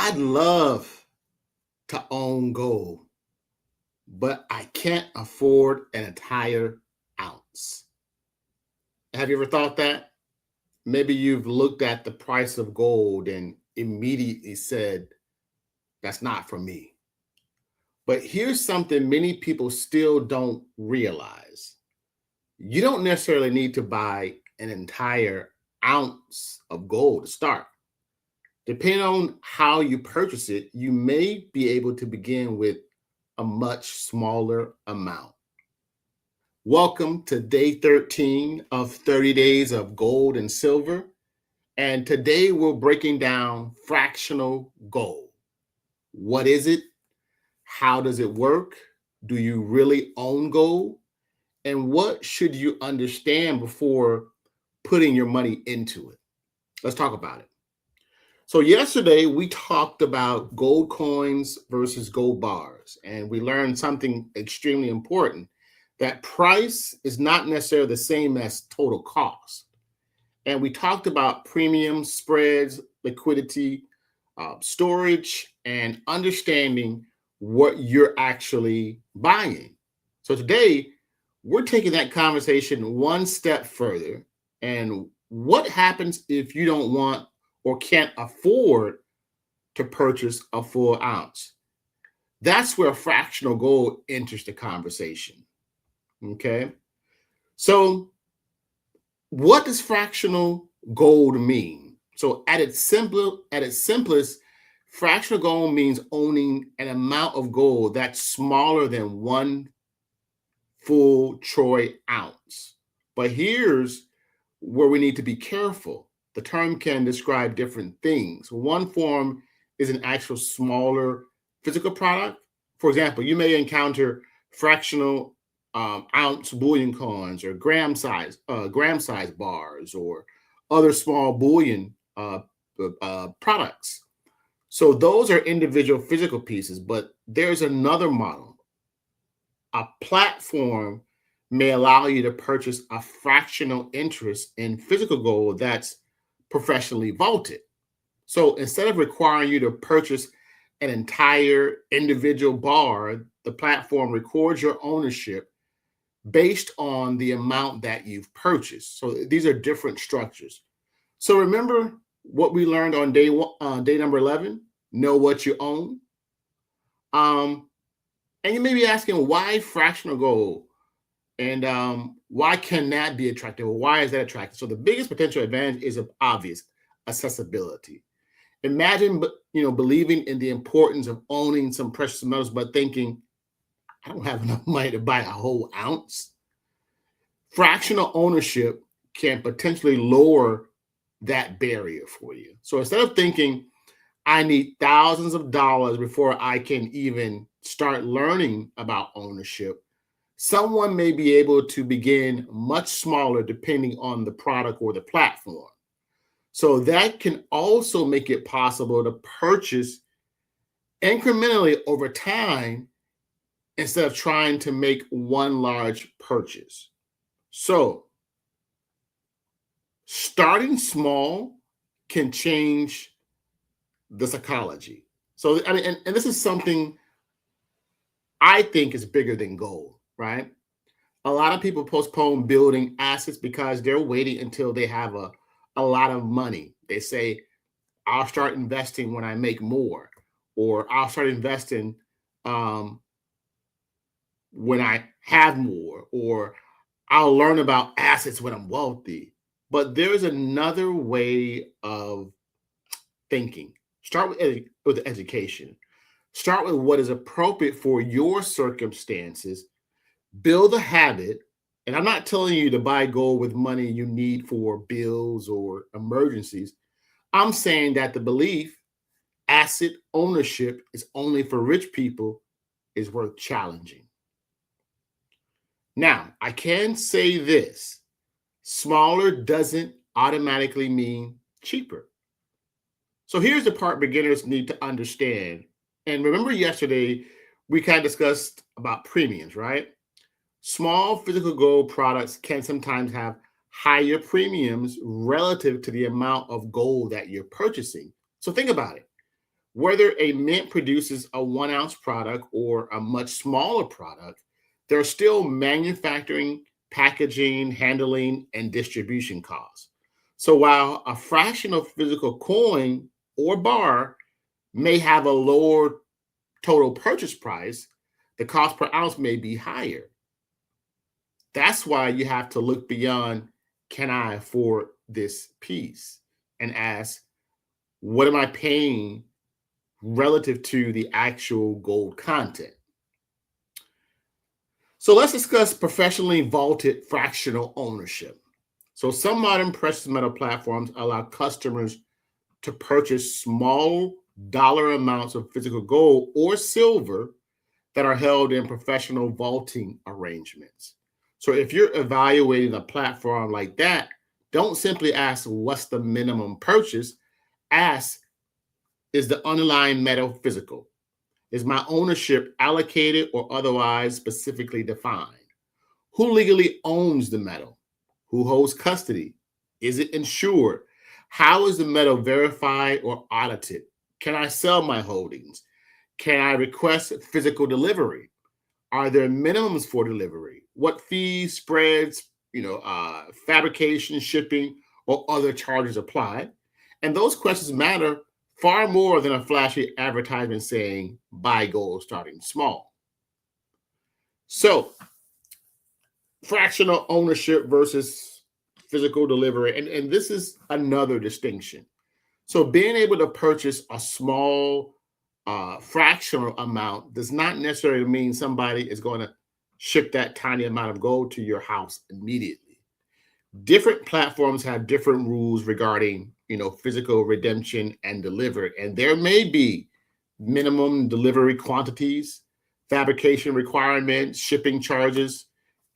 I'd love to own gold, but I can't afford an entire ounce. Have you ever thought that? Maybe you've looked at the price of gold and immediately said, that's not for me. But here's something many people still don't realize. You don't necessarily need to buy an entire ounce of gold to start. Depending on how you purchase it, you may be able to begin with a much smaller amount. Welcome to day 13 of 30 days of gold and silver. And today we're breaking down fractional gold. What is it? How does it work? Do you really own gold? And what should you understand before putting your money into it? Let's talk about it. So yesterday we talked about gold coins versus gold bars, and we learned something extremely important, that price is not necessarily the same as total cost. And we talked about premiums, spreads, liquidity, storage, and understanding what you're actually buying. So today we're taking that conversation one step further. And what happens if you don't want or can't afford to purchase a full ounce? That's where fractional gold enters the conversation. Okay. So, what does fractional gold mean? So, at its simplest, fractional gold means owning an amount of gold that's smaller than one full troy ounce. But here's where we need to be careful. The term can describe different things. One form is an actual smaller physical product. For example, you may encounter fractional ounce bullion coins or gram size bars or other small bullion products. So those are individual physical pieces, but there's another model. A platform may allow you to purchase a fractional interest in physical gold that's professionally vaulted. So instead of requiring you to purchase an entire individual bar, the platform records your ownership based on the amount that you've purchased. So these are different structures. So remember what we learned on day number 11, know what you own. And you may be asking, why fractional gold? And why can that be attractive? Why is that attractive? So the biggest potential advantage is obvious: accessibility. Imagine, believing in the importance of owning some precious metals, but thinking, I don't have enough money to buy a whole ounce. Fractional ownership can potentially lower that barrier for you. So instead of thinking, I need thousands of dollars before I can even start learning about ownership, someone may be able to begin much smaller depending on the product or the platform. So that can also make it possible to purchase incrementally over time instead of trying to make one large purchase. So starting small can change the psychology. So, I mean, and this is something I think is bigger than gold, right? A lot of people postpone building assets because they're waiting until they have a lot of money. They say, I'll start investing when I make more, or I'll start investing when I have more, or I'll learn about assets when I'm wealthy. But there's another way of thinking. Start with education. Start with what is appropriate for your circumstances. Build a habit. And I'm not telling you to buy gold with money you need for bills or emergencies. I'm saying that the belief asset ownership is only for rich people is worth challenging. Now, I can say this: smaller doesn't automatically mean cheaper. So here's the part beginners need to understand. And remember yesterday, we kind of discussed about premiums, right? Small physical gold products can sometimes have higher premiums relative to the amount of gold that you're purchasing. So think about it. Whether a mint produces a 1 ounce product or a much smaller product, there are still manufacturing, packaging, handling, and distribution costs. So while a fractional physical coin or bar may have a lower total purchase price, the cost per ounce may be higher. That's why you have to look beyond, can I afford this piece? And ask, what am I paying relative to the actual gold content? So let's discuss professionally vaulted fractional ownership. So some modern precious metal platforms allow customers to purchase small dollar amounts of physical gold or silver that are held in professional vaulting arrangements. So if you're evaluating a platform like that, don't simply ask what's the minimum purchase. Ask, is the underlying metal physical? Is my ownership allocated or otherwise specifically defined? Who legally owns the metal? Who holds custody? Is it insured? How is the metal verified or audited? Can I sell my holdings? Can I request physical delivery? Are there minimums for delivery? What fees, spreads, fabrication, shipping, or other charges apply? And those questions matter far more than a flashy advertisement saying buy gold starting small. So, fractional ownership versus physical delivery. And this is another distinction. So, being able to purchase a small fractional amount does not necessarily mean somebody is going to ship that tiny amount of gold to your house immediately. Different platforms have different rules regarding, physical redemption and delivery, and there may be minimum delivery quantities, fabrication requirements, shipping charges,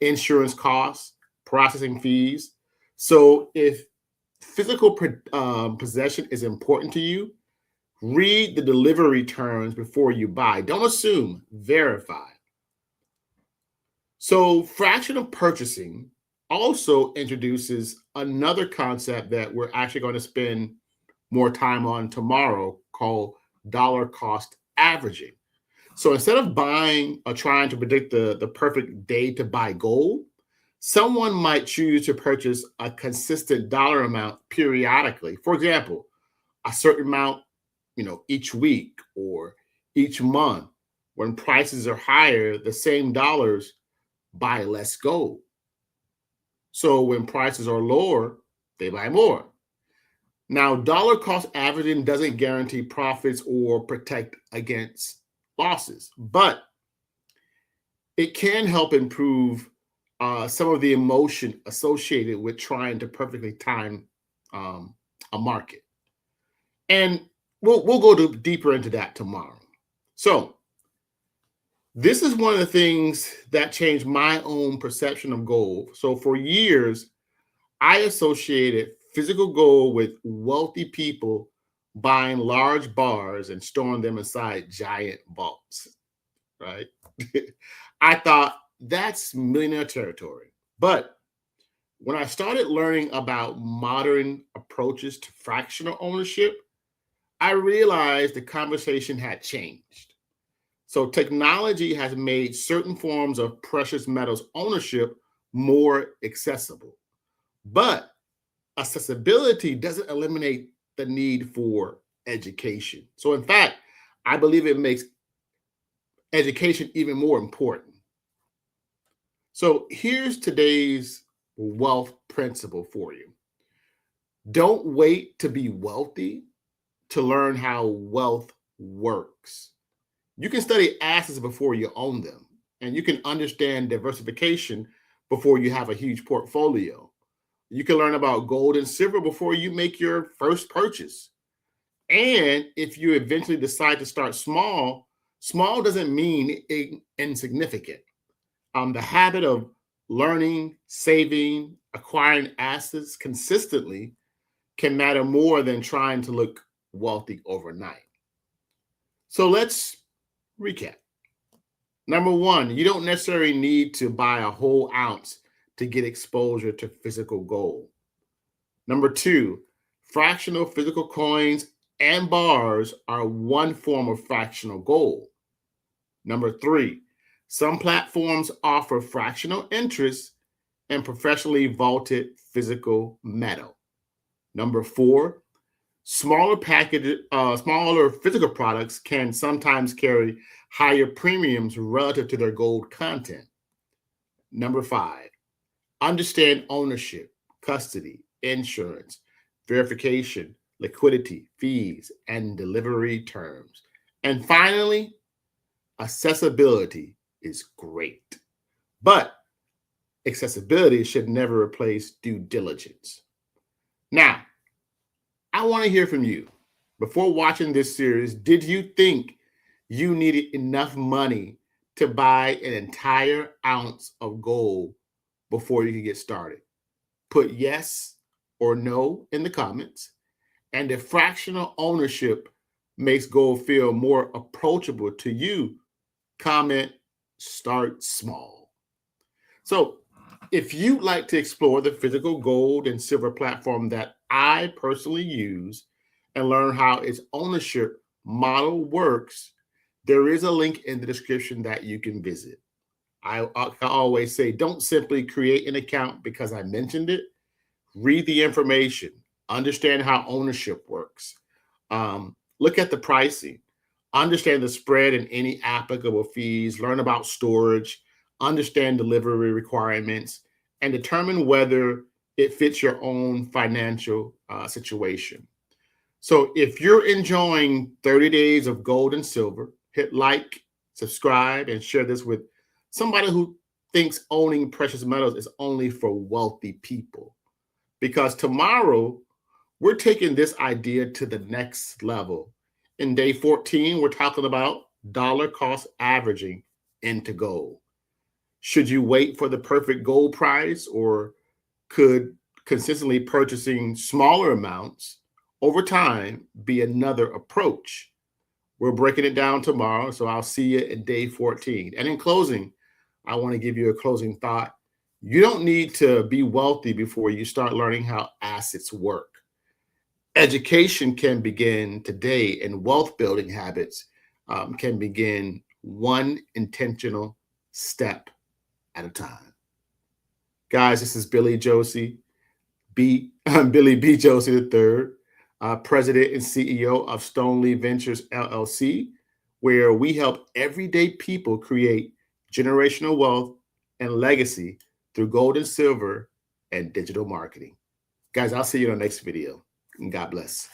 insurance costs, processing fees. So if physical possession is important to you, read the delivery terms before you buy. Don't assume, verify. So fractional purchasing also introduces another concept that we're actually going to spend more time on tomorrow, called dollar cost averaging. So instead of buying or trying to predict the perfect day to buy gold, someone might choose to purchase a consistent dollar amount periodically. For example, a certain amount, each week or each month. When prices are higher, the same dollars buy less gold. So when prices are lower, they buy more. Now, dollar cost averaging doesn't guarantee profits or protect against losses, but it can help improve some of the emotion associated with trying to perfectly time a market. And we'll go deeper into that tomorrow. So this is one of the things that changed my own perception of gold. So for years, I associated physical gold with wealthy people buying large bars and storing them inside giant vaults, right? I thought that's millionaire territory. But when I started learning about modern approaches to fractional ownership, I realized the conversation had changed. So technology has made certain forms of precious metals ownership more accessible. But accessibility doesn't eliminate the need for education. So in fact, I believe it makes education even more important. So here's today's wealth principle for you. Don't wait to be wealthy to learn how wealth works. You can study assets before you own them, and you can understand diversification before you have a huge portfolio. You can learn about gold and silver before you make your first purchase. And if you eventually decide to start small, small doesn't mean insignificant. The habit of learning, saving, acquiring assets consistently can matter more than trying to look wealthy overnight. So let's recap. Number one, you don't necessarily need to buy a whole ounce to get exposure to physical gold. Number two, fractional physical coins and bars are one form of fractional gold. Number 3, some platforms offer fractional interest and professionally vaulted physical metal. Number 4, smaller physical products can sometimes carry higher premiums relative to their gold content. Number 5, understand ownership, custody, insurance, verification, liquidity, fees, and delivery terms. And finally, accessibility is great, but accessibility should never replace due diligence. Now, I want to hear from you. Before watching this series, did you think you needed enough money to buy an entire ounce of gold before you could get started? Put yes or no in the comments. And if fractional ownership makes gold feel more approachable to you, comment start small. So if you'd like to explore the physical gold and silver platform that I personally use and learn how its ownership model works, there is a link in the description that you can visit. I always say, don't simply create an account because I mentioned it. Read the information, understand how ownership works, look at the pricing, understand the spread and any applicable fees, learn about storage, understand delivery requirements, and determine whether it fits your own financial situation. So if you're enjoying 30 days of gold and silver, hit like, subscribe, and share this with somebody who thinks owning precious metals is only for wealthy people. Because tomorrow, we're taking this idea to the next level. In day 14, we're talking about dollar cost averaging into gold. Should you wait for the perfect gold price, or could consistently purchasing smaller amounts over time be another approach? We're breaking it down tomorrow, so I'll see you in day 14. And in closing, I want to give you a closing thought. You don't need to be wealthy before you start learning how assets work. Education can begin today, and wealth building habits can begin one intentional step at a time. Guys, this is Billy B. Josie III, President and CEO of Stoneleaf Ventures LLC, where we help everyday people create generational wealth and legacy through gold and silver and digital marketing. Guys, I'll see you in the next video. And God bless.